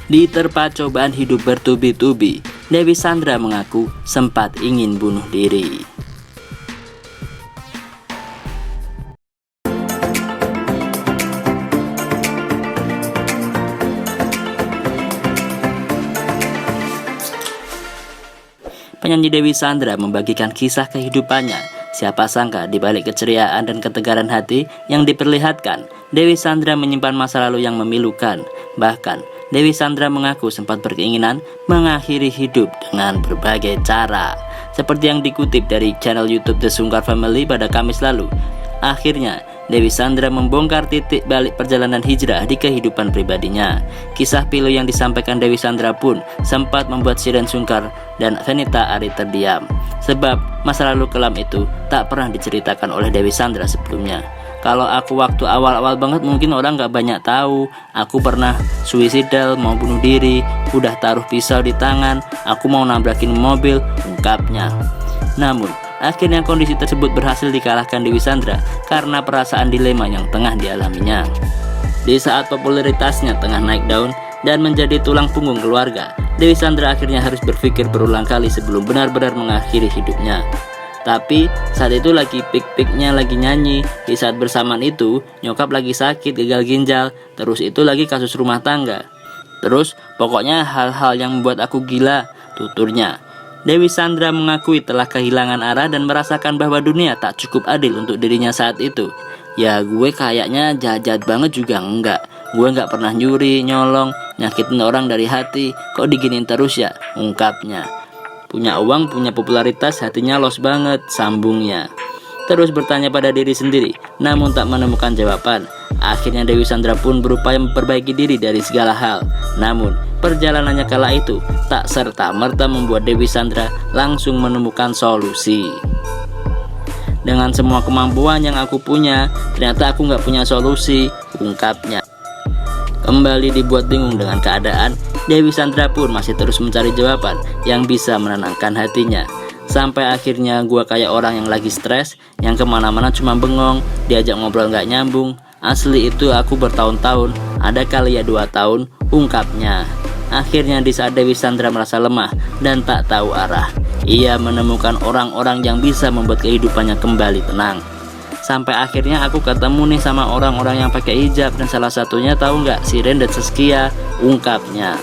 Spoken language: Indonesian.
Diterpa cobaan hidup bertubi-tubi, Dewi Sandra mengaku sempat ingin bunuh diri. Penyanyi Dewi Sandra membagikan kisah kehidupannya. Siapa sangka di balik keceriaan dan ketegaran hati yang diperlihatkan, Dewi Sandra menyimpan masa lalu yang memilukan. Bahkan, Dewi Sandra mengaku sempat berkeinginan mengakhiri hidup dengan berbagai cara. Seperti yang dikutip dari channel YouTube The Sungkar Family pada Kamis lalu. Akhirnya, Dewi Sandra membongkar titik balik perjalanan hijrah di kehidupan pribadinya. Kisah pilu yang disampaikan Dewi Sandra pun sempat membuat Shireen Sungkar dan Fenita Arie terdiam. Sebab masa lalu kelam itu tak pernah diceritakan oleh Dewi Sandra sebelumnya. Kalau aku waktu awal-awal banget mungkin orang gak banyak tahu. Aku pernah suicidal, mau bunuh diri, udah taruh pisau di tangan, aku mau nabrakin mobil, ungkapnya. Namun, akhirnya kondisi tersebut berhasil dikalahkan Dewi Sandra karena perasaan dilema yang tengah dialaminya. Di saat popularitasnya tengah naik daun dan menjadi tulang punggung keluarga, Dewi Sandra akhirnya harus berpikir berulang kali sebelum benar-benar mengakhiri hidupnya. Tapi saat itu lagi pik-piknya lagi nyanyi. Di saat bersamaan itu nyokap lagi sakit gagal ginjal. Terus itu lagi kasus rumah tangga. Terus pokoknya hal-hal yang membuat aku gila, tuturnya. Dewi Sandra mengakui telah kehilangan arah dan merasakan bahwa dunia tak cukup adil untuk dirinya saat itu. Ya gue kayaknya jahat banget juga enggak. Gue gak pernah nyuri, nyolong, nyakitin orang dari hati. Kok diginin terus ya, ungkapnya. Punya uang, punya popularitas, hatinya los banget, sambungnya. Terus bertanya pada diri sendiri, namun tak menemukan jawaban. Akhirnya Dewi Sandra pun berupaya memperbaiki diri dari segala hal. Namun, perjalanannya kala itu tak serta-merta membuat Dewi Sandra langsung menemukan solusi. Dengan semua kemampuan yang aku punya, ternyata aku gak punya solusi, ungkapnya. Kembali dibuat bingung dengan keadaan, Dewi Sandra pun masih terus mencari jawaban yang bisa menenangkan hatinya. Sampai akhirnya gua kayak orang yang lagi stres, yang kemana-mana cuma bengong, diajak ngobrol gak nyambung. Asli itu aku bertahun-tahun, ada kali ya 2 tahun, ungkapnya. Akhirnya di saat Dewi Sandra merasa lemah dan tak tahu arah, ia menemukan orang-orang yang bisa membuat kehidupannya kembali tenang. Sampai akhirnya aku ketemu nih sama orang-orang yang pakai hijab, dan salah satunya tahu nggak, Shireen dan Zaskia, ungkapnya.